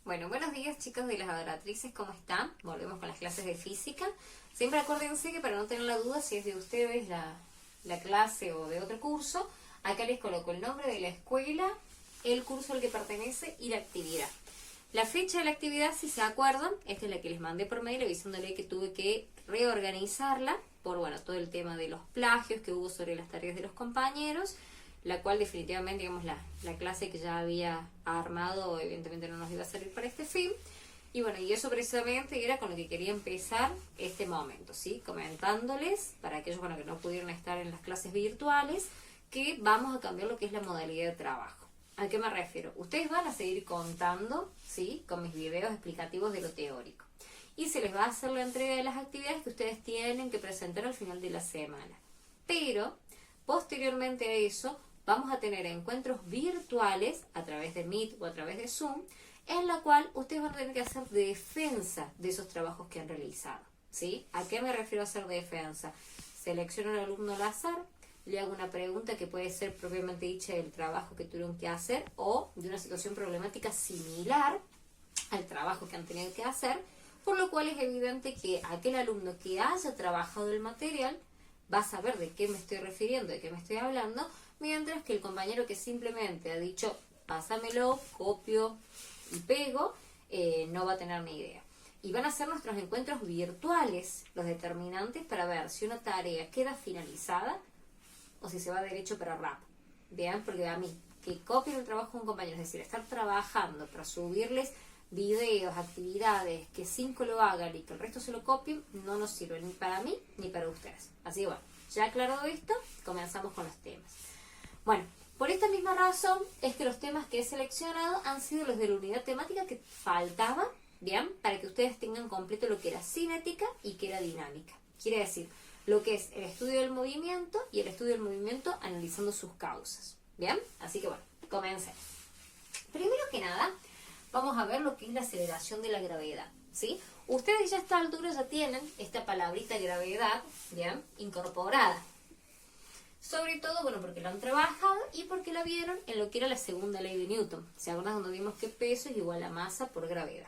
Bueno, buenos días chicos de las adoratrices, ¿cómo están? Volvemos con las clases de física. Siempre acuérdense que para no tener la duda si es de ustedes la clase o de otro curso, acá les coloco el nombre de la escuela, el curso al que pertenece y la actividad. La fecha de la actividad, si se acuerdan, esta es la que les mandé por mail avisándole que tuve que reorganizarla por todo el tema de los plagios que hubo sobre las tareas de los compañeros, la cual definitivamente, digamos, la clase que ya había armado, evidentemente no nos iba a servir para este fin. Y bueno, y eso precisamente era con lo que quería empezar este momento, ¿sí? Comentándoles, para aquellos que no pudieron estar en las clases virtuales, que vamos a cambiar lo que es la modalidad de trabajo. ¿A qué me refiero? Ustedes van a seguir contando, ¿sí? Con mis videos explicativos de lo teórico. Y se les va a hacer la entrega de las actividades que ustedes tienen que presentar al final de la semana. Pero, posteriormente a eso, vamos a tener encuentros virtuales a través de Meet o a través de Zoom, en la cual ustedes van a tener que hacer defensa de esos trabajos que han realizado, ¿sí? ¿A qué me refiero a hacer defensa? Selecciono al alumno al azar, le hago una pregunta que puede ser propiamente dicha del trabajo que tuvieron que hacer o de una situación problemática similar al trabajo que han tenido que hacer, por lo cual es evidente que aquel alumno que haya trabajado el material va a saber de qué me estoy refiriendo, de qué me estoy hablando, mientras que el compañero que simplemente ha dicho pásamelo, copio y pego, no va a tener ni idea. Y van a ser nuestros encuentros virtuales los determinantes para ver si una tarea queda finalizada o si se va derecho para rap. Bien, porque a mí, que copien el trabajo de un compañero, es decir, estar trabajando para subirles videos, actividades, que 5 lo hagan y que el resto se lo copien, no nos sirve ni para mí ni para ustedes. Así que bueno, ya aclarado esto, comenzamos con los temas. Bueno, por esta misma razón es que los temas que he seleccionado han sido los de la unidad temática que faltaba, bien, para que ustedes tengan completo lo que era cinética y que era dinámica. Quiere decir, lo que es el estudio del movimiento y el estudio del movimiento analizando sus causas. Bien, así que bueno, comencemos. Primero que nada, vamos a ver lo que es la aceleración de la gravedad, ¿sí? Ustedes ya a esta altura ya tienen esta palabrita gravedad, bien, incorporada. Sobre todo, porque lo han trabajado y porque la vieron en lo que era la segunda ley de Newton. ¿Se acuerdan cuando vimos que peso es igual a masa por gravedad?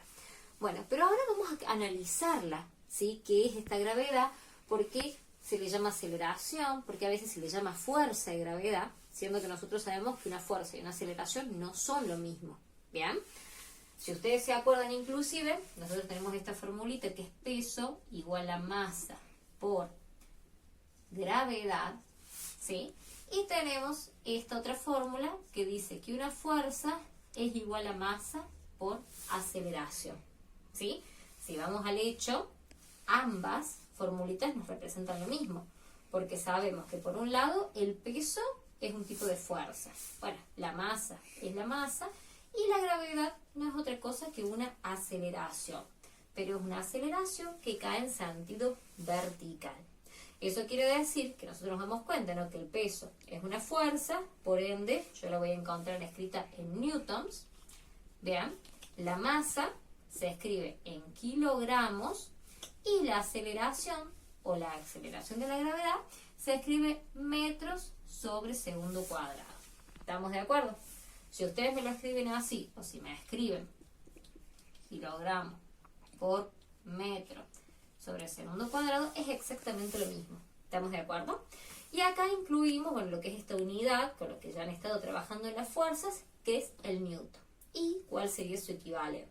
Bueno, pero ahora vamos a analizarla, ¿sí? ¿Qué es esta gravedad? ¿Por qué se le llama aceleración? Porque a veces se le llama fuerza de gravedad, siendo que nosotros sabemos que una fuerza y una aceleración no son lo mismo, ¿bien? Si ustedes se acuerdan inclusive, nosotros tenemos esta formulita que es peso igual a masa por gravedad, ¿sí? Y tenemos esta otra fórmula que dice que una fuerza es igual a masa por aceleración, ¿sí? Si vamos al hecho, ambas formulitas nos representan lo mismo, porque sabemos que por un lado el peso es un tipo de fuerza, la masa es la masa y la gravedad no es otra cosa que una aceleración, pero es una aceleración que cae en sentido vertical. Eso quiere decir que nosotros nos damos cuenta, ¿no?, que el peso es una fuerza, por ende, yo la voy a encontrar escrita en newtons. Vean, la masa se escribe en kilogramos y la aceleración, o la aceleración de la gravedad, se escribe metros sobre segundo cuadrado. ¿Estamos de acuerdo? Si ustedes me lo escriben así, o si me escriben kilogramos por metro sobre segundo cuadrado, es exactamente lo mismo. ¿Estamos de acuerdo? Y acá incluimos, lo que es esta unidad, con lo que ya han estado trabajando en las fuerzas, que es el newton. ¿Y cuál sería su equivalente?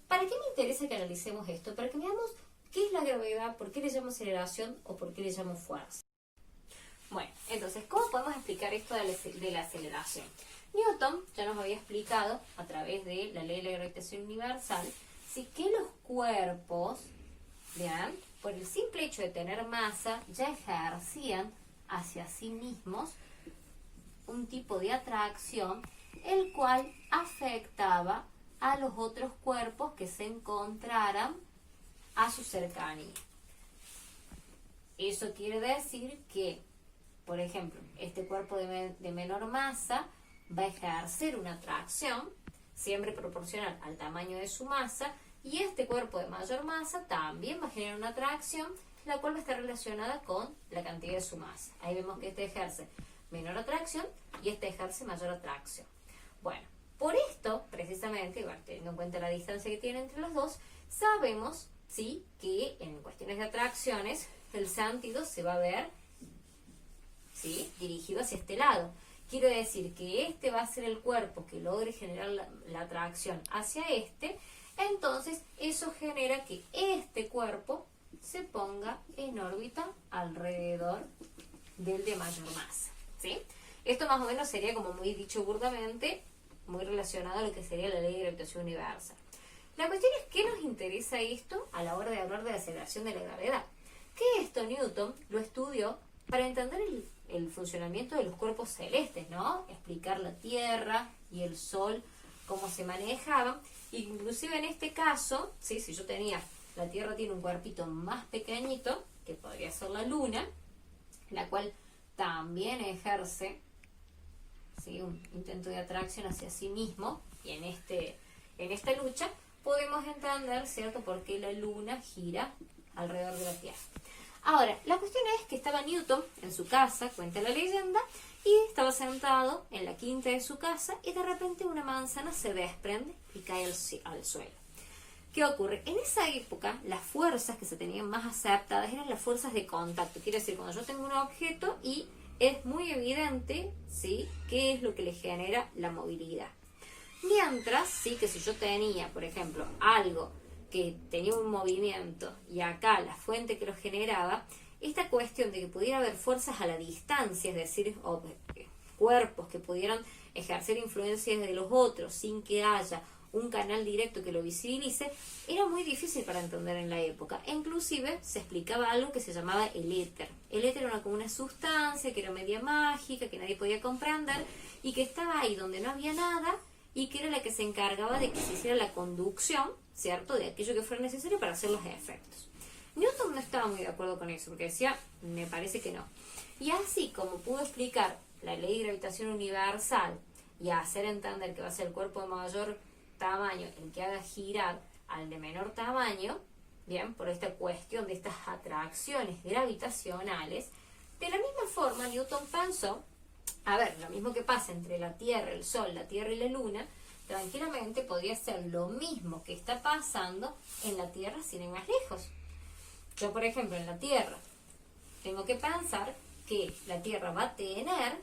¿Para qué me interesa que analicemos esto? Para que veamos qué es la gravedad, por qué le llamo aceleración o por qué le llamo fuerza. Bueno, entonces, ¿cómo podemos explicar esto de la aceleración? Newton ya nos había explicado, a través de la ley de la gravitación universal, sí, que los cuerpos, vean, por el simple hecho de tener masa, ya ejercían hacia sí mismos un tipo de atracción, el cual afectaba a los otros cuerpos que se encontraran a su cercanía. Eso quiere decir que, por ejemplo, este cuerpo de menor masa va a ejercer una atracción siempre proporcional al tamaño de su masa, y este cuerpo de mayor masa también va a generar una atracción, la cual va a estar relacionada con la cantidad de su masa. Ahí vemos que este ejerce menor atracción y este ejerce mayor atracción. Bueno, Por esto, precisamente, igual, teniendo en cuenta la distancia que tiene entre los dos, sabemos, ¿sí?, que en cuestiones de atracciones el sentido se va a ver, ¿sí?, dirigido hacia este lado. Quiere decir que este va a ser el cuerpo que logre generar la atracción hacia este, entonces eso genera que este cuerpo se ponga en órbita alrededor del de mayor masa, ¿sí? Esto más o menos sería, como muy dicho burdamente, muy relacionado a lo que sería la ley de gravitación universal. La cuestión es, ¿qué nos interesa esto a la hora de hablar de la aceleración de la gravedad? Que esto Newton lo estudió para entender el funcionamiento de los cuerpos celestes, ¿no? Explicar la Tierra y el Sol, cómo se manejaban. Inclusive en este caso, ¿sí?, si yo tenía, la Tierra tiene un cuerpito más pequeñito, que podría ser la Luna, la cual también ejerce, ¿sí?, un intento de atracción hacia sí mismo, y en esta lucha podemos entender, ¿cierto?, por qué la Luna gira alrededor de la Tierra. Ahora, la cuestión es que estaba Newton en su casa, cuenta la leyenda, y estaba sentado en la quinta de su casa, y de repente una manzana se desprende y cae al suelo. ¿Qué ocurre? En esa época, las fuerzas que se tenían más aceptadas eran las fuerzas de contacto. Quiere decir, cuando yo tengo un objeto y es muy evidente, ¿sí?, qué es lo que le genera la movilidad. Mientras, sí, que si yo tenía, por ejemplo, algo que tenía un movimiento y acá la fuente que lo generaba, esta cuestión de que pudiera haber fuerzas a la distancia, es decir, cuerpos que pudieran ejercer influencias de los otros sin que haya un canal directo que lo visibilice, era muy difícil para entender en la época. E inclusive se explicaba algo que se llamaba el éter. El éter era como una sustancia que era media mágica, que nadie podía comprender y que estaba ahí donde no había nada, y que era la que se encargaba de que se hiciera la conducción, ¿cierto?, de aquello que fuera necesario para hacer los efectos. Newton no estaba muy de acuerdo con eso, porque decía, me parece que no. Y así como pudo explicar la ley de gravitación universal y hacer entender que va a ser el cuerpo de mayor tamaño el que haga girar al de menor tamaño, bien, por esta cuestión de estas atracciones gravitacionales, de la misma forma Newton pensó, a ver, lo mismo que pasa entre la Tierra, el Sol, la Tierra y la Luna, tranquilamente podría ser lo mismo que está pasando en la Tierra sin ir más lejos. Yo, por ejemplo, en la Tierra, tengo que pensar que la Tierra va a tener,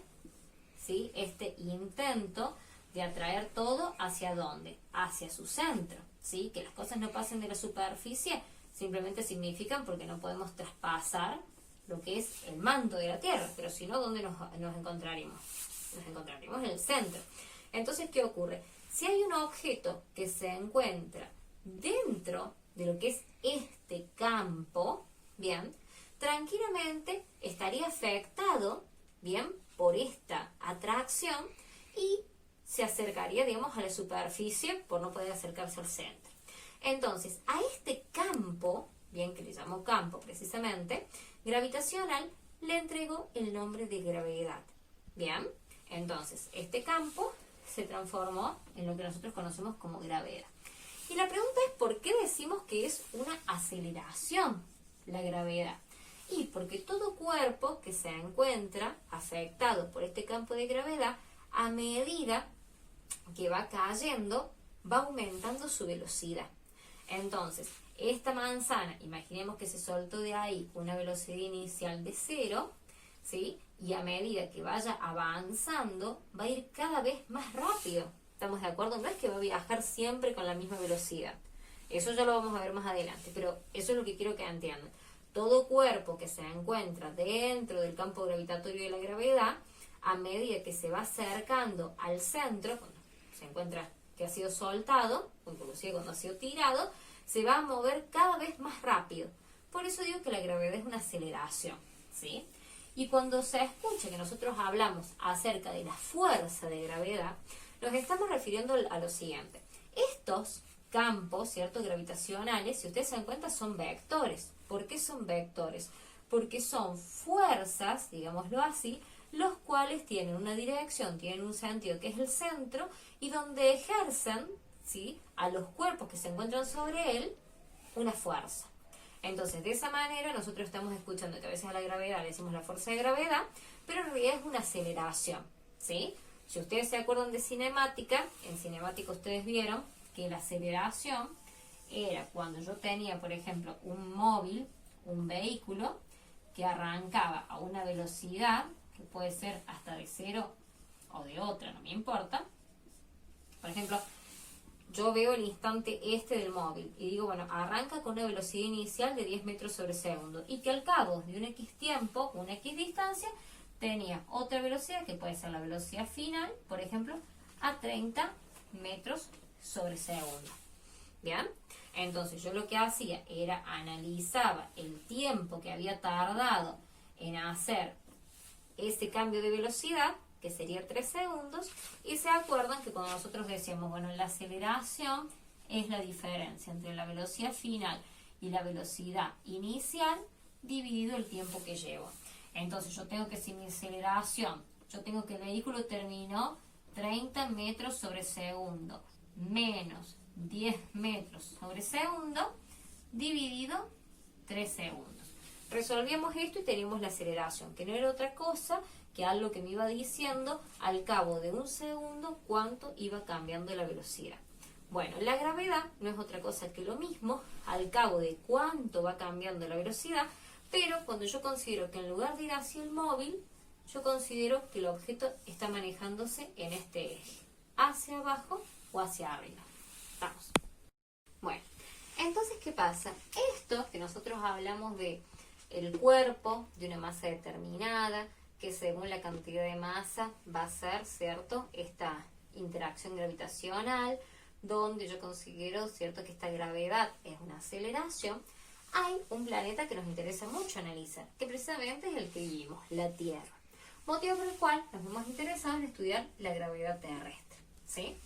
¿sí?, este intento de atraer todo ¿hacia dónde? Hacia su centro, ¿sí? Que las cosas no pasen de la superficie simplemente significan porque no podemos traspasar lo que es el manto de la Tierra, pero si no, ¿dónde nos encontraremos? Nos encontraremos en el centro. Entonces, ¿qué ocurre? Si hay un objeto que se encuentra dentro de lo que es este campo, bien, tranquilamente estaría afectado, bien, por esta atracción y se acercaría, digamos, a la superficie por no poder acercarse al centro. Entonces, a este campo, bien, que le llamo campo precisamente, gravitacional, le entregó el nombre de gravedad. Bien, entonces, este campo se transformó en lo que nosotros conocemos como gravedad. Y la pregunta es, ¿por qué decimos que es una aceleración la gravedad? Y porque todo cuerpo que se encuentra afectado por este campo de gravedad, a medida que va cayendo, va aumentando su velocidad. Entonces, esta manzana, imaginemos que se soltó de ahí una velocidad inicial de 0, ¿sí? Y a medida que vaya avanzando, va a ir cada vez más rápido. ¿Estamos de acuerdo? No es que va a viajar siempre con la misma velocidad. Eso ya lo vamos a ver más adelante, pero eso es lo que quiero que entiendan. Todo cuerpo que se encuentra dentro del campo gravitatorio de la gravedad, a medida que se va acercando al centro, cuando se encuentra que ha sido soltado, o inclusive cuando ha sido tirado, se va a mover cada vez más rápido. Por eso digo que la gravedad es una aceleración, ¿sí? Y cuando se escucha que nosotros hablamos acerca de la fuerza de gravedad, nos estamos refiriendo a lo siguiente. Estos campos, ¿cierto?, gravitacionales, si ustedes se dan cuenta, son vectores. ¿Por qué son vectores? Porque son fuerzas, digámoslo así, los cuales tienen una dirección, tienen un sentido que es el centro, y donde ejercen, ¿sí?, a los cuerpos que se encuentran sobre él una fuerza. Entonces, de esa manera nosotros estamos escuchando que a veces a la gravedad le decimos la fuerza de gravedad, pero en realidad es una aceleración, ¿sí? Si ustedes se acuerdan de cinemática, en cinemática ustedes vieron que la aceleración era cuando yo tenía, por ejemplo, un móvil, un vehículo, que arrancaba a una velocidad, que puede ser hasta de 0 o de otra, no me importa. Por ejemplo, yo veo el instante este del móvil y digo, bueno, arranca con una velocidad inicial de 10 metros sobre segundo y que al cabo de un X tiempo, una X distancia, tenía otra velocidad que puede ser la velocidad final, por ejemplo, a 30 metros sobre segundo. ¿Bien? Entonces yo lo que hacía era analizaba el tiempo que había tardado en hacer ese cambio de velocidad, que sería 3 segundos, y se acuerdan que cuando nosotros decíamos, bueno, la aceleración es la diferencia entre la velocidad final y la velocidad inicial dividido el tiempo que llevo. Entonces yo tengo que, si mi aceleración, yo tengo que el vehículo terminó 30 metros sobre segundo menos 10 metros sobre segundo dividido 3 segundos. Resolvíamos esto y teníamos la aceleración, que no era otra cosa que algo que me iba diciendo al cabo de un segundo cuánto iba cambiando la velocidad. Bueno, la gravedad no es otra cosa que lo mismo, al cabo de cuánto va cambiando la velocidad, pero cuando yo considero que en lugar de ir hacia el móvil, yo considero que el objeto está manejándose en este eje, hacia abajo o hacia arriba. Vamos. Bueno, entonces, ¿qué pasa? Esto que nosotros hablamos de el cuerpo, de una masa determinada, que según la cantidad de masa va a ser, ¿cierto?, esta interacción gravitacional, donde yo considero, ¿cierto?, que esta gravedad es una aceleración. Hay un planeta que nos interesa mucho analizar, que precisamente es el que vivimos, la Tierra. Motivo por el cual nos hemos interesado en estudiar la gravedad terrestre, ¿sí?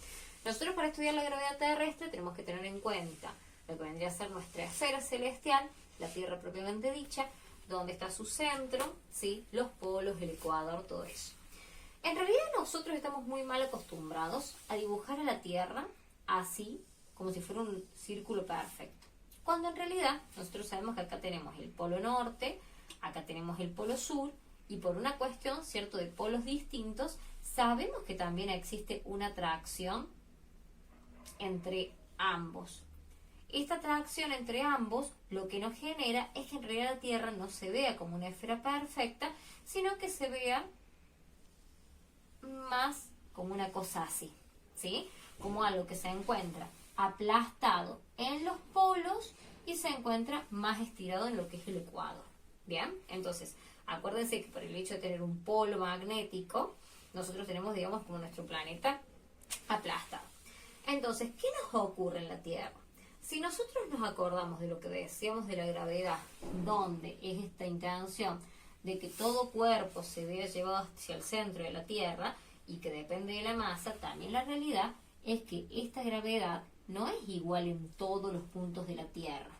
Nosotros, para estudiar la gravedad terrestre, tenemos que tener en cuenta lo que vendría a ser nuestra esfera celestial, la Tierra propiamente dicha, donde está su centro, ¿sí?, los polos, el ecuador, todo eso. En realidad nosotros estamos muy mal acostumbrados a dibujar a la Tierra así, como si fuera un círculo perfecto. Cuando en realidad nosotros sabemos que acá tenemos el polo norte, acá tenemos el polo sur, y por una cuestión, ¿cierto?, de polos distintos, sabemos que también existe una atracción entre ambos. Esta atracción entre ambos lo que nos genera es que en realidad la Tierra no se vea como una esfera perfecta, sino que se vea más como una cosa así, ¿sí? Como algo que se encuentra aplastado en los polos y se encuentra más estirado en lo que es el ecuador. ¿Bien? Entonces, acuérdense que por el hecho de tener un polo magnético, nosotros tenemos, digamos, como nuestro planeta aplastado. Entonces, ¿qué nos ocurre en la Tierra? Si nosotros nos acordamos de lo que decíamos de la gravedad, donde es esta intención de que todo cuerpo se vea llevado hacia el centro de la Tierra y que depende de la masa, también la realidad es que esta gravedad no es igual en todos los puntos de la Tierra,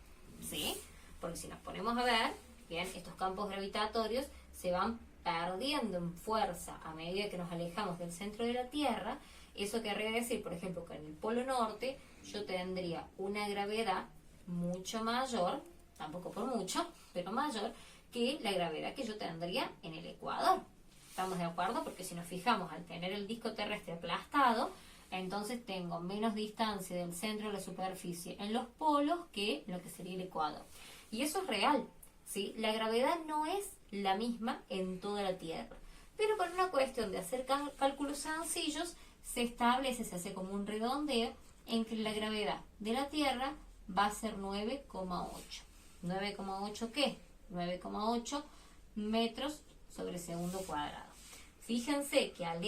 ¿sí? Porque si nos ponemos a ver, bien, estos campos gravitatorios se van perdiendo en fuerza a medida que nos alejamos del centro de la Tierra. Eso querría decir, por ejemplo, que en el polo norte yo tendría una gravedad mucho mayor, tampoco por mucho, pero mayor, que la gravedad que yo tendría en el ecuador. ¿Estamos de acuerdo? Porque si nos fijamos, al tener el disco terrestre aplastado, entonces tengo menos distancia del centro de la superficie en los polos que lo que sería el ecuador. Y eso es real, ¿sí? La gravedad no es la misma en toda la Tierra. Pero por una cuestión de hacer cálculos sencillos, se establece, se hace como un redondeo, en que la gravedad de la Tierra va a ser 9,8. ¿9,8 qué? 9,8 metros sobre segundo cuadrado. Fíjense que al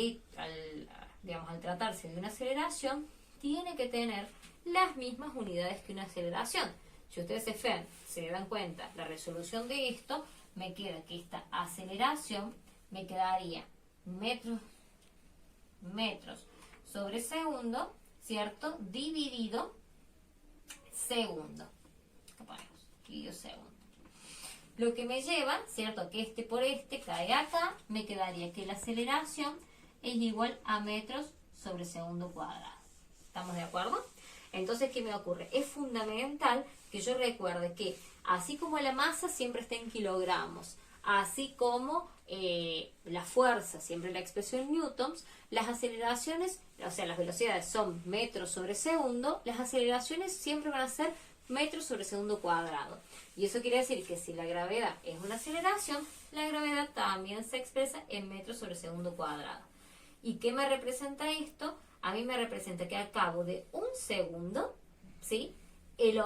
tratarse de una aceleración, tiene que tener las mismas unidades que una aceleración. Si ustedes se dan cuenta, la resolución de esto, me queda que esta aceleración me quedaría metros sobre segundo, ¿cierto? Dividido segundo. ¿Qué ponemos? Dividido segundo. Lo que me lleva, ¿cierto?, que este por este cae acá, me quedaría que la aceleración es igual a metros sobre segundo cuadrado. ¿Estamos de acuerdo? Entonces, ¿qué me ocurre? Es fundamental que yo recuerde que así como la masa siempre está en kilogramos, así como la fuerza, siempre la expresión en newtons, las aceleraciones, o sea, las velocidades son metros sobre segundo, las aceleraciones siempre van a ser metros sobre segundo cuadrado. Y eso quiere decir que si la gravedad es una aceleración, la gravedad también se expresa en metros sobre segundo cuadrado. ¿Y qué me representa esto? A mí me representa que al cabo de un segundo, ¿sí?, el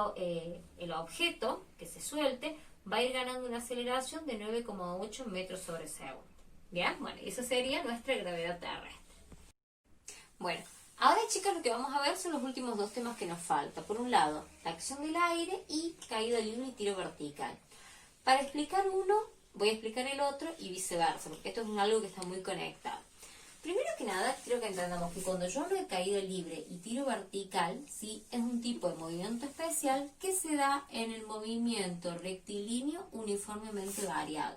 objeto que se suelte va a ir ganando una aceleración de 9,8 metros sobre segundo. ¿Bien? Bueno, eso sería nuestra gravedad terrestre. Bueno, ahora, chicas, lo que vamos a ver son los últimos dos temas que nos falta. Por un lado, la acción del aire y caída libre y tiro vertical. Para explicar uno, voy a explicar el otro y viceversa, porque esto es algo que está muy conectado. Primero que nada, quiero que entendamos que cuando yo hablo de caída libre y tiro vertical, ¿sí?, es un tipo de movimiento especial que se da en el movimiento rectilíneo uniformemente variado.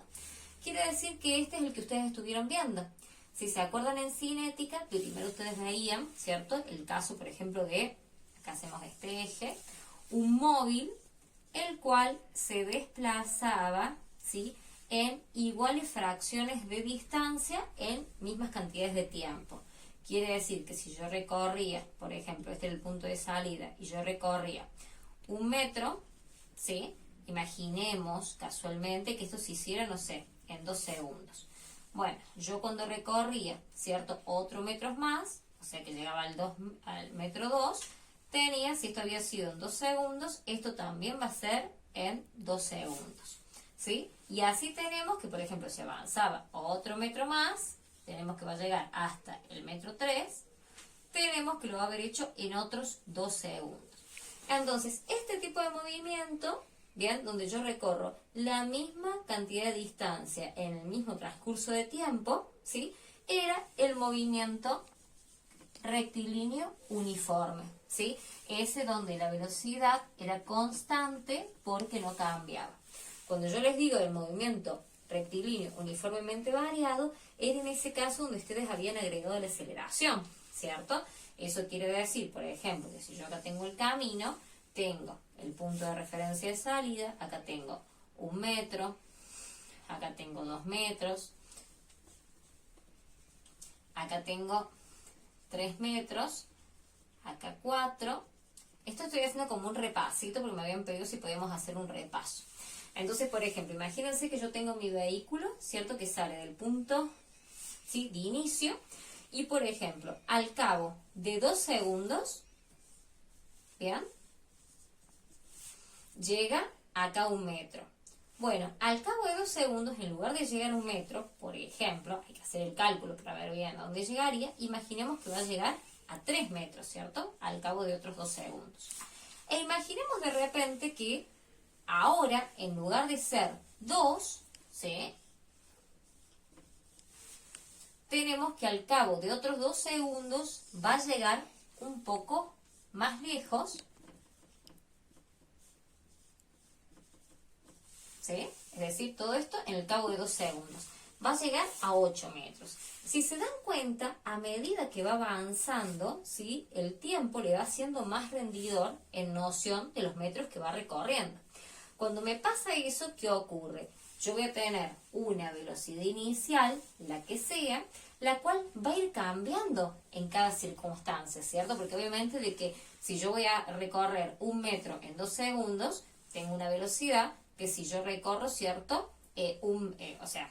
Quiere decir que este es el que ustedes estuvieron viendo. Si se acuerdan en cinética, primero ustedes veían, ¿cierto?, el caso, por ejemplo, de, acá hacemos este eje, un móvil, el cual se desplazaba, ¿sí?, en iguales fracciones de distancia en mismas cantidades de tiempo. Quiere decir que si yo recorría, por ejemplo, este es el punto de salida, y yo recorría 1 metro, ¿sí?, imaginemos casualmente que esto se hiciera, no sé, en 2 segundos. Bueno, yo cuando recorría, ¿cierto?, otro metros más, o sea que llegaba al metro 2, tenía, si esto había sido en 2 segundos, esto también va a ser en 2 segundos. ¿Sí? Y así tenemos que, por ejemplo, si avanzaba otro metro más, tenemos que va a llegar hasta el metro 3, tenemos que lo va a haber hecho en otros 2 segundos. Entonces, este tipo de movimiento, ¿bien?, donde yo recorro la misma cantidad de distancia en el mismo transcurso de tiempo, ¿sí?, era el movimiento rectilíneo uniforme, ¿sí? Ese donde la velocidad era constante porque no cambiaba. Cuando yo les digo el movimiento rectilíneo uniformemente variado, era en ese caso donde ustedes habían agregado la aceleración, ¿cierto? Eso quiere decir, por ejemplo, que si yo acá tengo el camino, tengo el punto de referencia de salida, acá tengo 1 metro, acá tengo 2 metros, acá tengo 3 metros, acá 4. Esto estoy haciendo como un repasito porque me habían pedido si podíamos hacer un repaso. Entonces, por ejemplo, imagínense que yo tengo mi vehículo, ¿cierto?, que sale del punto, ¿sí?, de inicio, y por ejemplo, al cabo de 2 segundos, ¿bien?, llega acá a 1 metro. Bueno, al cabo de 2 segundos, en lugar de llegar a 1 metro, por ejemplo, hay que hacer el cálculo para ver bien a dónde llegaría, imaginemos que va a llegar a 3 metros, ¿cierto?, al cabo de otros 2 segundos. E imaginemos de repente que ahora, en lugar de ser 2, ¿sí?, tenemos que al cabo de otros 2 segundos va a llegar un poco más lejos, ¿sí? Es decir, todo esto en el cabo de 2 segundos. Va a llegar a 8 metros. Si se dan cuenta, a medida que va avanzando, ¿sí?, el tiempo le va haciendo más rendidor en noción de los metros que va recorriendo. Cuando me pasa eso, ¿qué ocurre? Yo voy a tener una velocidad inicial, la que sea, la cual va a ir cambiando en cada circunstancia, ¿cierto? Porque obviamente de que si yo voy a recorrer 1 metro en 2 segundos, tengo una velocidad que si yo recorro, ¿cierto? O sea,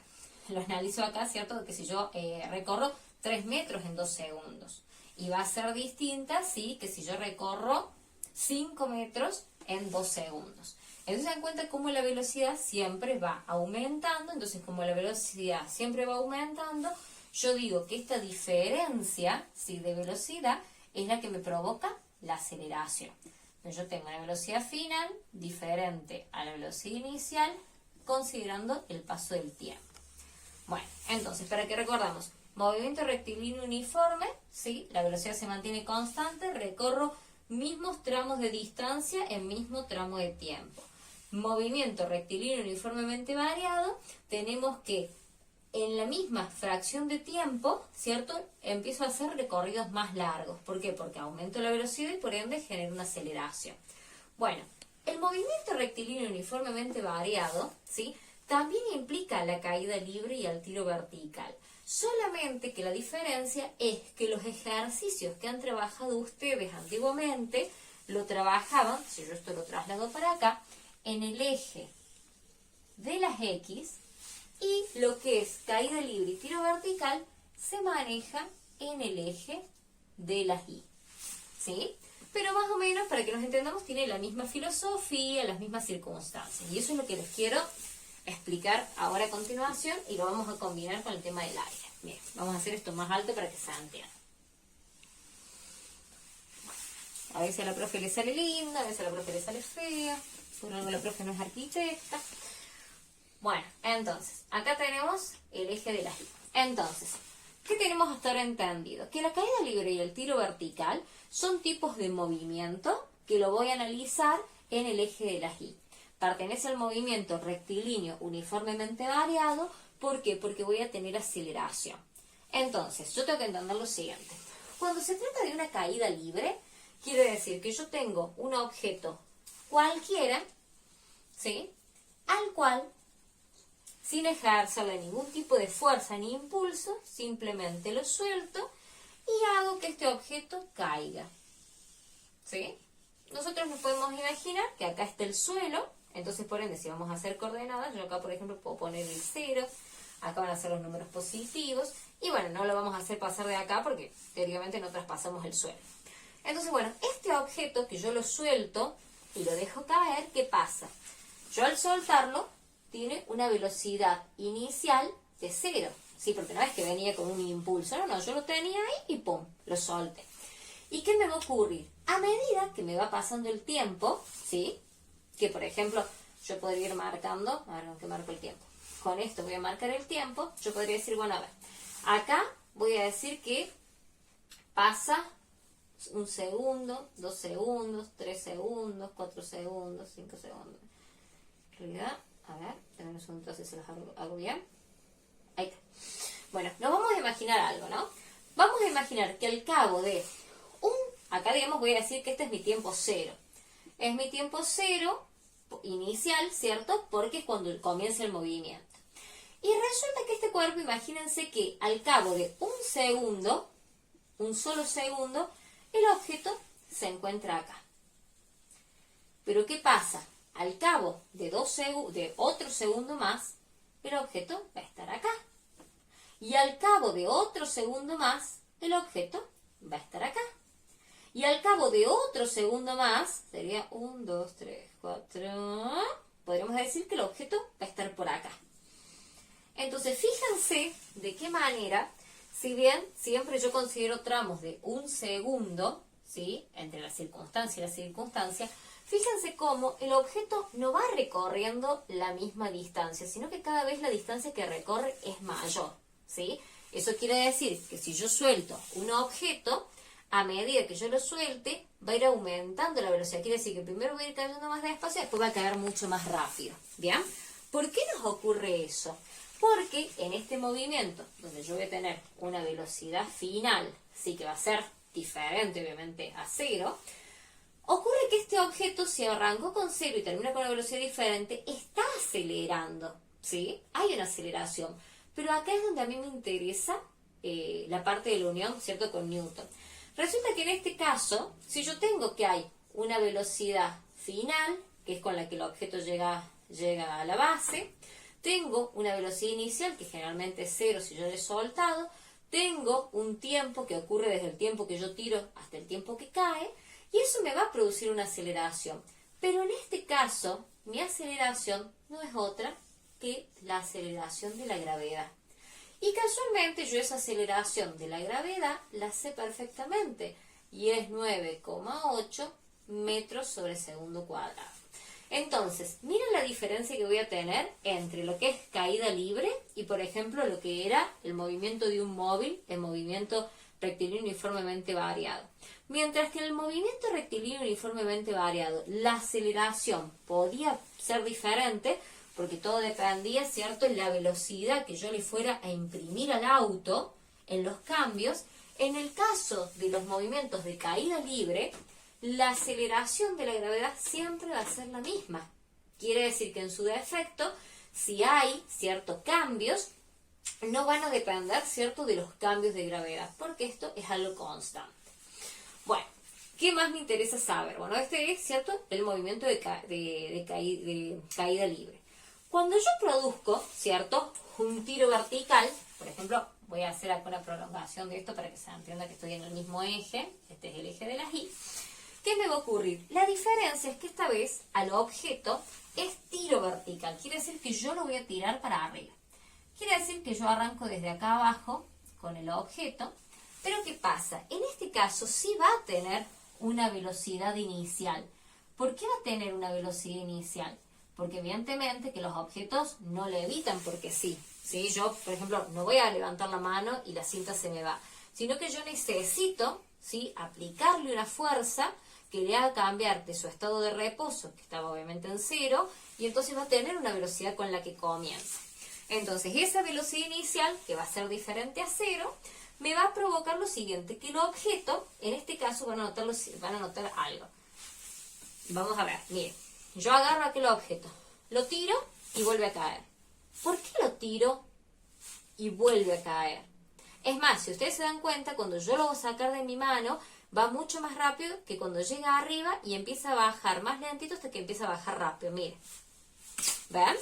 lo analizo acá, ¿cierto? Que si yo recorro 3 metros en 2 segundos. Y va a ser distinta, ¿sí?, que si yo recorro 5 metros en 2 segundos. Entonces se dan cuenta cómo la velocidad siempre va aumentando. Entonces, como la velocidad siempre va aumentando, yo digo que esta diferencia, ¿sí?, de velocidad es la que me provoca la aceleración. Entonces, yo tengo una velocidad final diferente a la velocidad inicial, considerando el paso del tiempo. Bueno, entonces, para que recordamos, movimiento rectilíneo uniforme, ¿sí?, la velocidad se mantiene constante, recorro mismos tramos de distancia en mismo tramo de tiempo. Movimiento rectilíneo uniformemente variado, tenemos que en la misma fracción de tiempo, ¿cierto?, empiezo a hacer recorridos más largos. ¿Por qué? Porque aumento la velocidad y por ende genero una aceleración. Bueno, el movimiento rectilíneo uniformemente variado, ¿sí?, también implica la caída libre y el tiro vertical. Solamente que la diferencia es que los ejercicios que han trabajado ustedes antiguamente lo trabajaban, si yo esto lo traslado para acá, en el eje de las X, y lo que es caída libre y tiro vertical se maneja en el eje de las Y. ¿Sí? Pero más o menos, para que nos entendamos, tiene la misma filosofía, las mismas circunstancias. Y eso es lo que les quiero explicar ahora a continuación, y lo vamos a combinar con el tema del aire. Bien, vamos a hacer esto más alto para que se entienda. A veces a la profe le sale linda, a veces a la profe le sale fea, por algo la profe no es arquitecta. Bueno, entonces, acá tenemos el eje de las Y. Entonces, ¿qué tenemos hasta ahora entendido? Que la caída libre y el tiro vertical son tipos de movimiento que lo voy a analizar en el eje de las Y. Pertenece al movimiento rectilíneo uniformemente variado. ¿Por qué? Porque voy a tener aceleración. Entonces, yo tengo que entender lo siguiente. Cuando se trata de una caída libre, quiere decir que yo tengo un objeto cualquiera, ¿sí?, al cual, sin ejercerle ningún tipo de fuerza ni impulso, simplemente lo suelto y hago que este objeto caiga. ¿Sí? Nosotros nos podemos imaginar que acá está el suelo, entonces por ende si vamos a hacer coordenadas, yo acá por ejemplo puedo poner el 0, acá van a ser los números positivos, y bueno, no lo vamos a hacer pasar de acá porque teóricamente no traspasamos el suelo. Entonces bueno, este objeto que yo lo suelto y lo dejo caer, ¿qué pasa? Yo al soltarlo tiene una velocidad inicial de 0, ¿sí? Porque no es que venía con un impulso, no, yo lo tenía ahí y ¡pum!, lo solté. ¿Y qué me va a ocurrir? A medida que me va pasando el tiempo, ¿sí?, que por ejemplo yo podría ir marcando, a ver con qué marco el tiempo, con esto voy a marcar el tiempo, yo podría decir, bueno, a ver, acá voy a decir que pasa 1 segundo, 2 segundos, 3 segundos, 4 segundos, 5 segundos. En realidad, a ver, denme un segundo, si se los hago bien. Ahí está. Bueno, nos vamos a imaginar algo, ¿no? Vamos a imaginar que al cabo de acá digamos voy a decir que este es mi tiempo 0. Es mi tiempo 0 inicial, ¿cierto? Porque es cuando comienza el movimiento. Y resulta que este cuerpo, imagínense que al cabo de un segundo, un solo segundo, el objeto se encuentra acá. Pero ¿qué pasa? Al cabo de otro segundo más, el objeto va a estar acá. Y al cabo de otro segundo más, el objeto va a estar acá. Y al cabo de otro segundo más, sería 1, 2, 3, 4, podríamos decir que el objeto va a estar por acá. Entonces, fíjense de qué manera, si bien siempre yo considero tramos de 1 segundo, ¿sí?, entre la circunstancia y la circunstancia, fíjense cómo el objeto no va recorriendo la misma distancia, sino que cada vez la distancia que recorre es mayor, ¿sí? Eso quiere decir que si yo suelto un objeto, a medida que yo lo suelte, va a ir aumentando la velocidad. Quiere decir que primero va a ir cayendo más despacio y después va a caer mucho más rápido. ¿Bien? ¿Por qué nos ocurre eso? Porque en este movimiento, donde yo voy a tener una velocidad final, sí que va a ser diferente obviamente a 0, ocurre que este objeto, si arrancó con 0 y termina con una velocidad diferente, está acelerando, ¿sí? Hay una aceleración. Pero acá es donde a mí me interesa la parte de la unión, ¿cierto?, con Newton. Resulta que en este caso, si yo tengo que hay una velocidad final, que es con la que el objeto llega a la base, tengo una velocidad inicial, que generalmente es 0 si yo le he soltado, tengo un tiempo que ocurre desde el tiempo que yo tiro hasta el tiempo que cae, y eso me va a producir una aceleración. Pero en este caso, mi aceleración no es otra que la aceleración de la gravedad. Y casualmente yo esa aceleración de la gravedad la sé perfectamente, y es 9,8 metros sobre segundo cuadrado. Entonces, miren la diferencia que voy a tener entre lo que es caída libre y, por ejemplo, lo que era el movimiento de un móvil, el movimiento rectilíneo uniformemente variado. Mientras que en el movimiento rectilíneo uniformemente variado, la aceleración podía ser diferente, porque todo dependía, ¿cierto?, en la velocidad que yo le fuera a imprimir al auto en los cambios. En el caso de los movimientos de caída libre, la aceleración de la gravedad siempre va a ser la misma. Quiere decir que en su defecto, si hay ciertos cambios, no van a depender, ¿cierto?, de los cambios de gravedad, porque esto es algo constante. Bueno, ¿qué más me interesa saber? Bueno, este es, ¿cierto?, el movimiento de caída libre. Cuando yo produzco, ¿cierto?, un tiro vertical, por ejemplo, voy a hacer acá una prolongación de esto para que se entienda que estoy en el mismo eje, este es el eje de las Y. ¿Qué me va a ocurrir? La diferencia es que esta vez al objeto es tiro vertical, quiere decir que yo lo voy a tirar para arriba. Quiere decir que yo arranco desde acá abajo con el objeto, pero ¿qué pasa? En este caso sí va a tener una velocidad inicial. ¿Por qué va a tener una velocidad inicial? Porque evidentemente que los objetos no levitan porque sí. ¿Sí? Yo, por ejemplo, no voy a levantar la mano y la cinta se me va, sino que yo necesito, ¿sí?, aplicarle una fuerza que le haga cambiar de su estado de reposo, que estaba obviamente en 0, y entonces va a tener una velocidad con la que comienza. Entonces, esa velocidad inicial, que va a ser diferente a 0, me va a provocar lo siguiente, que el objeto, en este caso, van a notar algo. Vamos a ver, miren, yo agarro aquel objeto, lo tiro y vuelve a caer. ¿Por qué lo tiro y vuelve a caer? Es más, si ustedes se dan cuenta, cuando yo lo voy a sacar de mi mano, va mucho más rápido que cuando llega arriba y empieza a bajar más lentito hasta que empieza a bajar rápido. Miren, ¿ven?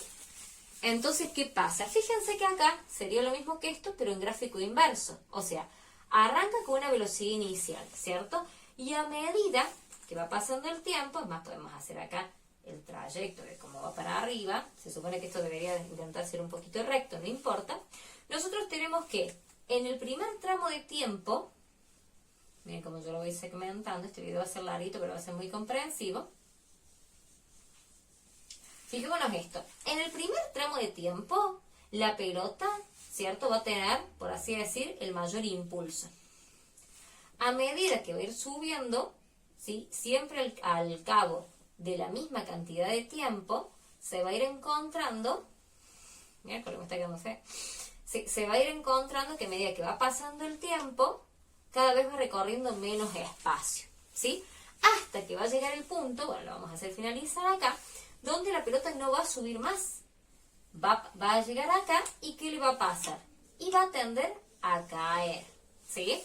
Entonces, ¿qué pasa? Fíjense que acá sería lo mismo que esto, pero en gráfico inverso. O sea, arranca con una velocidad inicial, ¿cierto? Y a medida que va pasando el tiempo, es más, podemos hacer acá el trayecto de cómo va para arriba. Se supone que esto debería intentar ser un poquito recto, no importa. Nosotros tenemos que, en el primer tramo de tiempo, miren cómo yo lo voy segmentando, este video va a ser larguito, pero va a ser muy comprensivo. Fijémonos esto, en el primer tramo de tiempo, la pelota, ¿cierto?, va a tener, por así decir, el mayor impulso. A medida que va a ir subiendo, ¿sí?, siempre al cabo de la misma cantidad de tiempo, se va a ir encontrando, mira, porque me está quedando feo, se va a ir encontrando que a medida que va pasando el tiempo, cada vez va recorriendo menos espacio, ¿sí? Hasta que va a llegar el punto, bueno, lo vamos a hacer finalizar acá, donde la pelota no va a subir más. Va a llegar acá y ¿qué le va a pasar? Y va a tender a caer, ¿sí?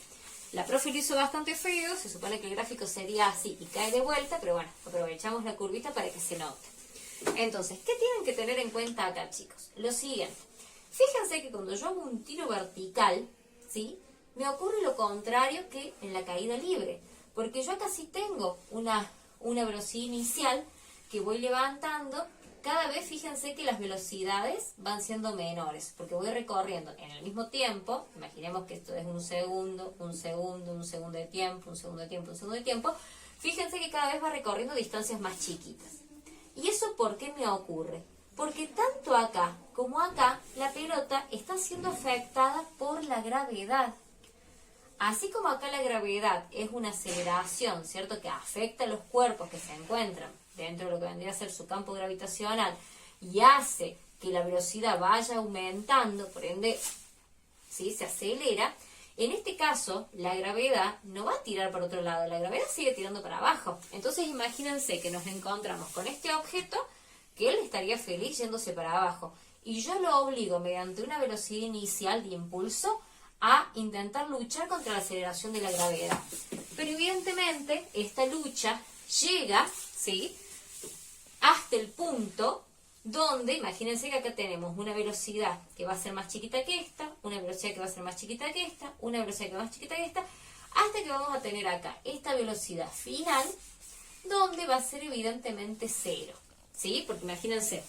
La profe lo hizo bastante feo, se supone que el gráfico sería así y cae de vuelta, pero bueno, aprovechamos la curvita para que se note. Entonces, ¿qué tienen que tener en cuenta acá, chicos? Lo siguiente, fíjense que cuando yo hago un tiro vertical, ¿sí?, me ocurre lo contrario que en la caída libre, porque yo acá sí tengo una velocidad inicial que voy levantando. Cada vez fíjense que las velocidades van siendo menores, porque voy recorriendo en el mismo tiempo. Imaginemos que esto es un segundo, un segundo, un segundo de tiempo, un segundo de tiempo, un segundo de tiempo. Fíjense que cada vez va recorriendo distancias más chiquitas. ¿Y eso por qué me ocurre? Porque tanto acá como acá la pelota está siendo afectada por la gravedad. Así como acá la gravedad es una aceleración, ¿cierto?, que afecta a los cuerpos que se encuentran dentro de lo que vendría a ser su campo gravitacional y hace que la velocidad vaya aumentando, por ende, ¿sí?, se acelera. En este caso, la gravedad no va a tirar para otro lado, la gravedad sigue tirando para abajo. Entonces, imagínense que nos encontramos con este objeto que él estaría feliz yéndose para abajo. Y yo lo obligo, mediante una velocidad inicial de impulso, a intentar luchar contra la aceleración de la gravedad. Pero evidentemente, esta lucha llega, ¿sí?, hasta el punto donde, imagínense que acá tenemos una velocidad que va a ser más chiquita que esta, una velocidad que va a ser más chiquita que esta, una velocidad que va a ser más chiquita que esta, hasta que vamos a tener acá esta velocidad final, donde va a ser evidentemente 0, ¿sí? Porque imagínense,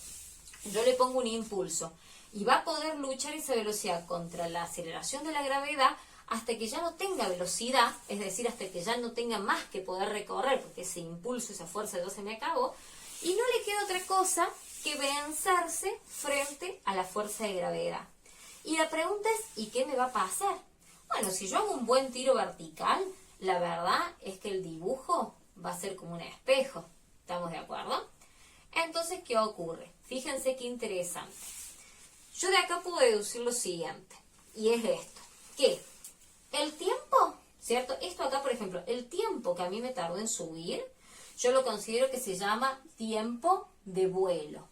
yo le pongo un impulso y va a poder luchar esa velocidad contra la aceleración de la gravedad hasta que ya no tenga velocidad, es decir, hasta que ya no tenga más que poder recorrer, porque ese impulso, esa fuerza ya se me acabó, y no le queda otra cosa que vencerse frente a la fuerza de gravedad. Y la pregunta es, ¿y qué me va a pasar? Bueno, si yo hago un buen tiro vertical, la verdad es que el dibujo va a ser como un espejo. ¿Estamos de acuerdo? Entonces, ¿qué ocurre? Fíjense qué interesante. Yo de acá puedo deducir lo siguiente, y es esto, que el tiempo, ¿cierto? Esto acá, por ejemplo, el tiempo que a mí me tardó en subir, yo lo considero que se llama tiempo de vuelo.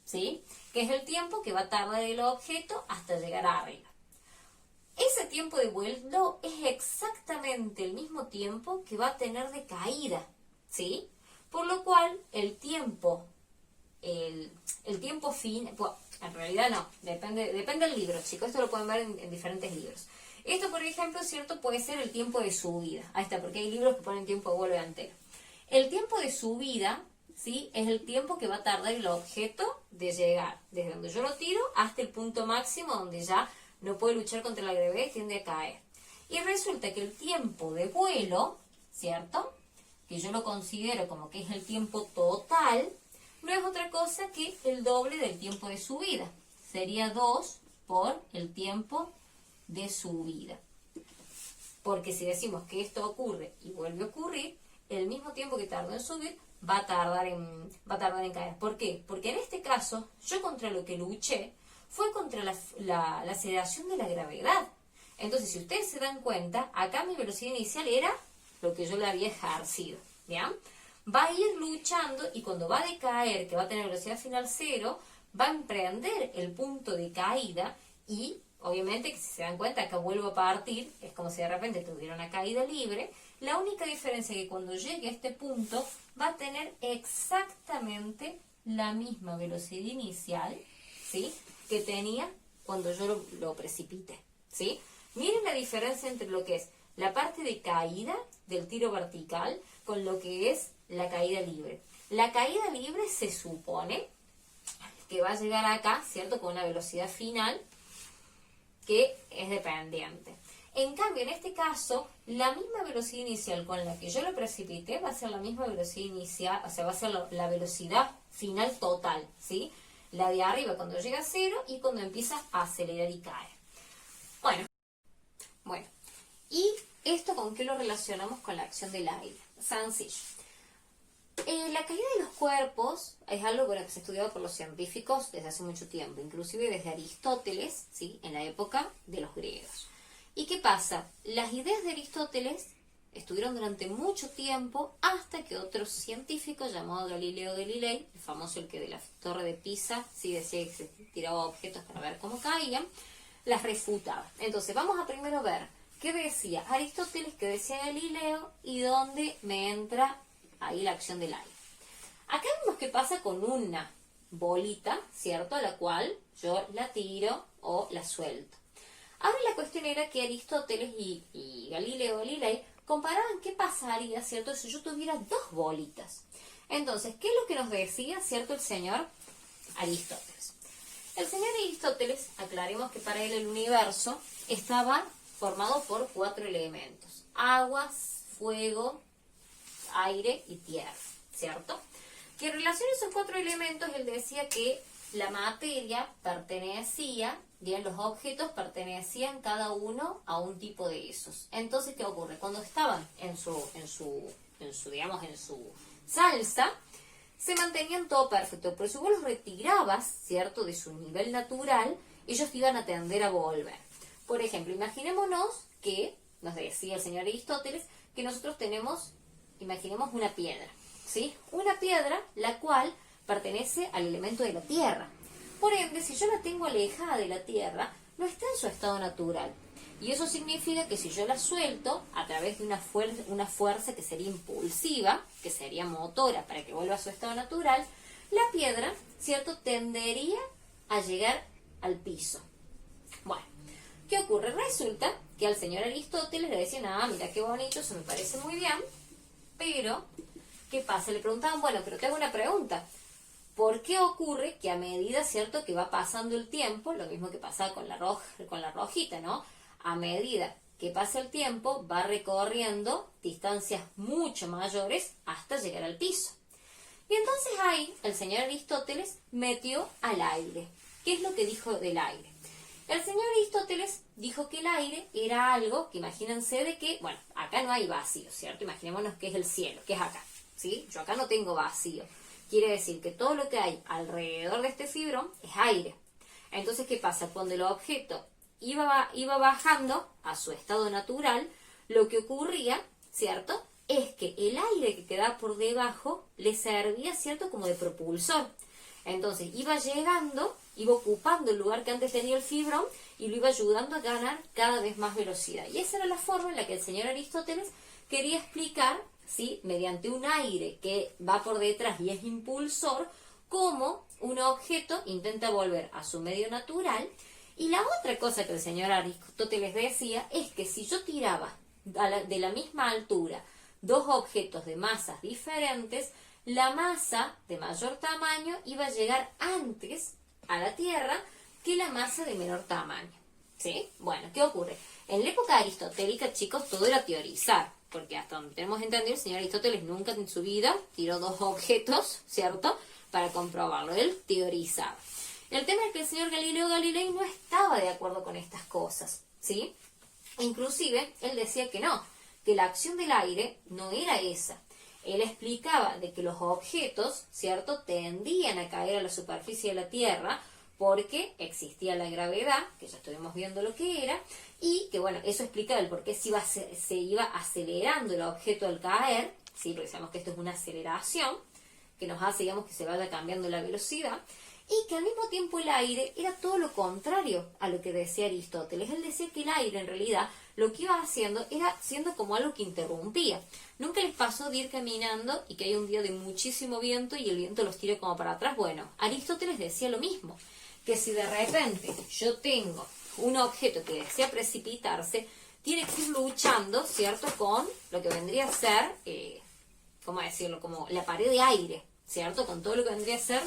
¿sí? Que es el tiempo que va a tardar el objeto hasta llegar arriba. Ese tiempo de vuelo es exactamente el mismo tiempo que va a tener de caída, ¿sí? Por lo cual, el tiempo fin, bueno, en realidad no, depende del libro, chicos, esto lo pueden ver en diferentes libros. Esto, por ejemplo, cierto, puede ser el tiempo de subida. Ahí está, porque hay libros que ponen tiempo de vuelo entero. El tiempo de subida, ¿sí? Es el tiempo que va a tardar el objeto de llegar desde donde yo lo tiro hasta el punto máximo donde ya no puede luchar contra la gravedad y tiende a caer. Y resulta que el tiempo de vuelo, ¿cierto? Que yo lo considero como que es el tiempo total, no es otra cosa que el doble del tiempo de subida. Sería 2 por el tiempo de subida. Porque si decimos que esto ocurre y vuelve a ocurrir, el mismo tiempo que tardó en subir va a tardar en caer. ¿Por qué? Porque en este caso, yo contra lo que luché fue contra la aceleración de la gravedad. Entonces, si ustedes se dan cuenta, acá mi velocidad inicial era lo que yo le había ejercido. ¿Bien? Va a ir luchando y cuando va a decaer, que va a tener velocidad final 0, va a emprender el punto de caída y, obviamente, que si se dan cuenta, acá vuelvo a partir, es como si de repente tuviera una caída libre. La única diferencia es que cuando llegue a este punto va a tener exactamente la misma velocidad inicial, ¿sí?, que tenía cuando yo lo precipité, ¿sí? Miren la diferencia entre lo que es la parte de caída del tiro vertical con lo que es la caída libre. La caída libre se supone que va a llegar acá, ¿cierto?, con una velocidad final que es dependiente. En cambio, en este caso, la misma velocidad inicial con la que yo lo precipité va a ser la misma velocidad inicial, o sea, va a ser la velocidad final total, ¿sí? La de arriba cuando llega a 0 y cuando empieza a acelerar y caer. Bueno, ¿y esto con qué lo relacionamos con la acción del aire? Sencillo. La caída de los cuerpos es algo que se ha estudiado por los científicos desde hace mucho tiempo, inclusive desde Aristóteles, ¿sí?, en la época de los griegos. ¿Y qué pasa? Las ideas de Aristóteles estuvieron durante mucho tiempo hasta que otro científico llamado Galileo Galilei, el famoso, el que de la torre de Pisa, sí decía que se tiraba objetos para ver cómo caían, las refutaba. Entonces vamos a primero ver qué decía Aristóteles, qué decía Galileo y dónde me entra ahí la acción del aire. Acá vemos qué pasa con una bolita, ¿cierto?, a la cual yo la tiro o la suelto. Ahora la cuestión era que Aristóteles y Galileo Galilei comparaban qué pasaría, ¿cierto?, si yo tuviera dos bolitas. Entonces, ¿qué es lo que nos decía, ¿cierto?, el señor Aristóteles? El señor Aristóteles, aclaremos que para él el universo estaba formado por 4 elementos: agua, fuego, aire y tierra, ¿cierto? Que en relación a esos 4 elementos, él decía que la materia pertenecía, bien, los objetos pertenecían cada uno a un tipo de esos. Entonces, ¿qué ocurre? Cuando estaban en su salsa, se mantenían todo perfecto, pero si vos los retirabas, ¿cierto?, de su nivel natural, ellos iban a tender a volver. Por ejemplo, imaginémonos que, nos decía el señor Aristóteles, que nosotros imaginemos una piedra, ¿sí? Una piedra la cual pertenece al elemento de la tierra. Por ende, si yo la tengo alejada de la tierra, no está en su estado natural. Y eso significa que si yo la suelto a través de una fuerza que sería impulsiva, que sería motora para que vuelva a su estado natural, la piedra, ¿cierto?, tendería a llegar al piso. Bueno, ¿qué ocurre? Resulta que al señor Aristóteles le decían: ah, mira qué bonito, eso me parece muy bien, pero ¿qué pasa? Le preguntaban: bueno, pero te hago una pregunta. ¿Por qué ocurre que a medida, ¿cierto?, que va pasando el tiempo, lo mismo que pasa con la rojita, ¿no?, a medida que pasa el tiempo va recorriendo distancias mucho mayores hasta llegar al piso? Y entonces ahí el señor Aristóteles metió al aire. ¿Qué es lo que dijo del aire? El señor Aristóteles dijo que el aire era algo que, imagínense de que, bueno, acá no hay vacío, ¿cierto? Imaginémonos que es el cielo, que es acá, ¿sí? Yo acá no tengo vacío. Quiere decir que todo lo que hay alrededor de este fibrón es aire. Entonces, ¿qué pasa? Cuando el objeto iba bajando a su estado natural, lo que ocurría, ¿cierto?, es que el aire que quedaba por debajo le servía, ¿cierto?, como de propulsor. Entonces iba llegando, iba ocupando el lugar que antes tenía el fibrón y lo iba ayudando a ganar cada vez más velocidad. Y esa era la forma en la que el señor Aristóteles quería explicar, ¿sí?, mediante un aire que va por detrás y es impulsor, cómo un objeto intenta volver a su medio natural. Y la otra cosa que el señor Aristóteles decía es que si yo tiraba de la misma altura dos objetos de masas diferentes, la masa de mayor tamaño iba a llegar antes a la Tierra que la masa de menor tamaño. ¿Sí? Bueno, ¿qué ocurre? En la época aristotélica, chicos, todo era teorizar, porque hasta donde tenemos entendido, el señor Aristóteles nunca en su vida tiró dos objetos, ¿cierto?, para comprobarlo. Él teorizaba. El tema es que el señor Galileo Galilei no estaba de acuerdo con estas cosas, ¿sí? Inclusive, él decía que no, que la acción del aire no era esa. Él explicaba de que los objetos, ¿cierto?, tendían a caer a la superficie de la Tierra porque existía la gravedad, que ya estuvimos viendo lo que era, y que, bueno, eso explicaba el por qué se iba acelerando el objeto al caer, ¿sí?, porque sabemos que esto es una aceleración, que nos hace, digamos, que se vaya cambiando la velocidad, y que al mismo tiempo el aire era todo lo contrario a lo que decía Aristóteles. Él decía que el aire, en realidad, lo que iba haciendo era siendo como algo que interrumpía. ¿Nunca les pasó de ir caminando y que hay un día de muchísimo viento y el viento los tira como para atrás? Bueno, Aristóteles decía lo mismo, que si de repente yo tengo un objeto que desea precipitarse, tiene que ir luchando, ¿cierto?, con lo que vendría a ser, ¿cómo decirlo?, como la pared de aire, ¿cierto?, con todo lo que vendría a ser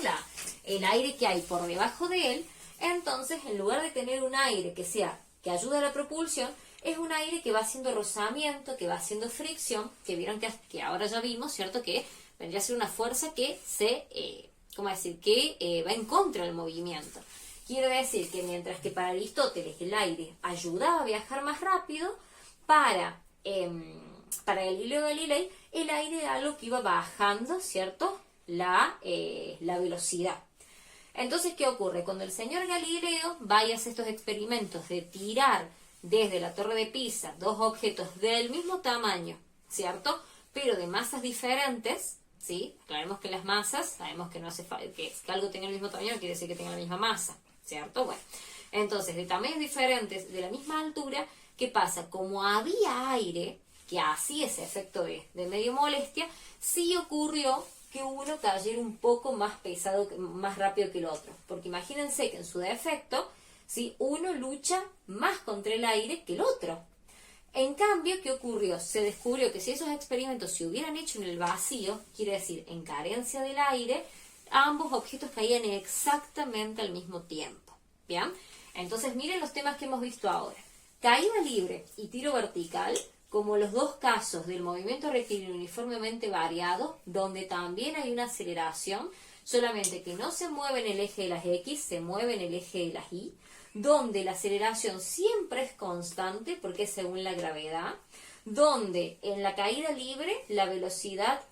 el aire que hay por debajo de él. Entonces, en lugar de tener un aire que ayude a la propulsión, es un aire que va haciendo rozamiento, que va haciendo fricción, que vieron que ahora ya vimos, ¿cierto?, que vendría a ser una fuerza que va en contra del movimiento. Quiere decir que mientras que para Aristóteles el aire ayudaba a viajar más rápido, para Galileo Galilei el aire era algo que iba bajando, ¿cierto?, la velocidad. Entonces, ¿qué ocurre? Cuando el señor Galileo va y hace estos experimentos de tirar desde la Torre de Pisa dos objetos del mismo tamaño, ¿cierto?, pero de masas diferentes, ¿sí? Aclaremos que las masas, sabemos que no hace falta que algo tenga el mismo tamaño, no quiere decir que tenga la misma masa, ¿cierto? Bueno, entonces, de tamaños diferentes, de la misma altura, ¿qué pasa? Como había aire que hacía ese efecto de medio molestia, sí ocurrió que uno cayera un poco más pesado, más rápido que el otro. Porque imagínense que en su defecto, ¿sí?, uno lucha más contra el aire que el otro. En cambio, ¿qué ocurrió? Se descubrió que si esos experimentos se hubieran hecho en el vacío, quiere decir en carencia del aire, ambos objetos caían exactamente al mismo tiempo. ¿Bien? Entonces, miren los temas que hemos visto ahora. Caída libre y tiro vertical, como los dos casos del movimiento rectilíneo uniformemente variado, donde también hay una aceleración, solamente que no se mueve en el eje de las X, se mueve en el eje de las Y, donde la aceleración siempre es constante, porque es según la gravedad, donde en la caída libre la velocidad,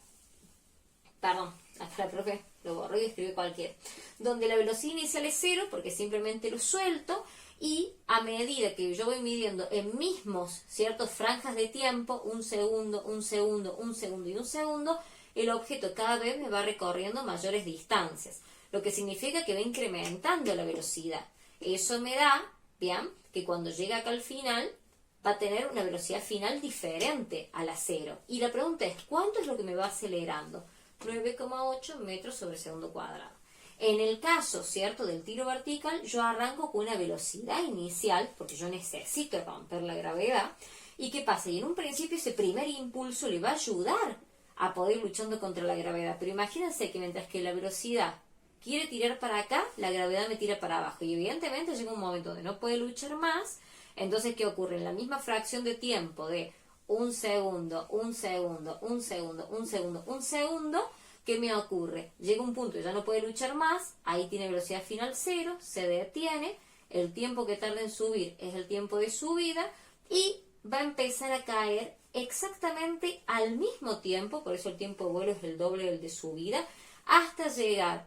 acá la profe lo borró y escribió cualquiera, donde la velocidad inicial es cero, porque simplemente lo suelto, y a medida que yo voy midiendo en mismos ciertas franjas de tiempo, un segundo, un segundo, un segundo y un segundo, el objeto cada vez me va recorriendo mayores distancias, lo que significa que va incrementando la velocidad. Eso me da, bien, que cuando llega acá al final va a tener una velocidad final diferente a la cero. Y la pregunta es, ¿cuánto es lo que me va acelerando? 9,8 metros sobre segundo cuadrado. En el caso, ¿cierto?, del tiro vertical, yo arranco con una velocidad inicial, porque yo necesito romper la gravedad. ¿Y qué pasa? Y en un principio ese primer impulso le va a ayudar a poder ir luchando contra la gravedad. Pero imagínense que mientras que la velocidad quiere tirar para acá, la gravedad me tira para abajo. Y evidentemente llega un momento donde no puede luchar más. Entonces, ¿qué ocurre? En la misma fracción de tiempo de un segundo, un segundo, un segundo, un segundo, un segundo, ¿qué me ocurre? Llega un punto y ya no puede luchar más, ahí tiene velocidad final cero, se detiene, el tiempo que tarda en subir es el tiempo de subida y va a empezar a caer exactamente al mismo tiempo, por eso el tiempo de vuelo es el doble del de subida, hasta llegar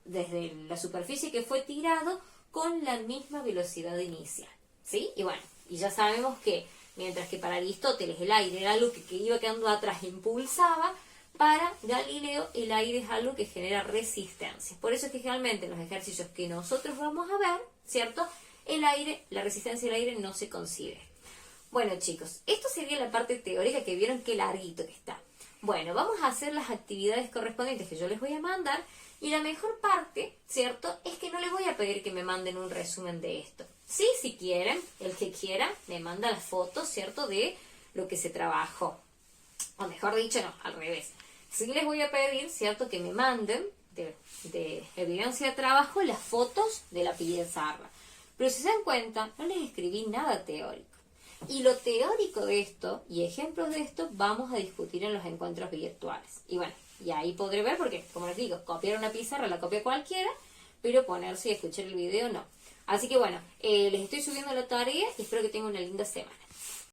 desde la superficie que fue tirado con la misma velocidad inicial, ¿sí? Y bueno, y ya sabemos que mientras que para Aristóteles el aire era algo que iba quedando atrás e impulsaba, Para Galileo el aire es algo que genera resistencia. Por eso es que generalmente en los ejercicios que nosotros vamos a ver, ¿cierto? El aire, la resistencia del aire no se considera. Bueno chicos, esto sería la parte teórica que vieron qué larguito que está. Bueno, vamos a hacer las actividades correspondientes que yo les voy a mandar y la mejor parte, ¿cierto? Es que no les voy a pedir que me manden un resumen de esto. Sí, si quieren, el que quiera me manda las fotos, ¿cierto? De lo que se trabajó. O mejor dicho, no, al revés. Sí les voy a pedir, ¿cierto? Que me manden de evidencia de trabajo las fotos de la pizarra. Pero si se dan cuenta, no les escribí nada teórico. Y lo teórico de esto y ejemplos de esto vamos a discutir en los encuentros virtuales. Y bueno, y ahí podré ver porque, como les digo, copiar una pizarra la copia cualquiera, pero ponerse y escuchar el video no. Así que bueno, les estoy subiendo la tarea y espero que tengan una linda semana.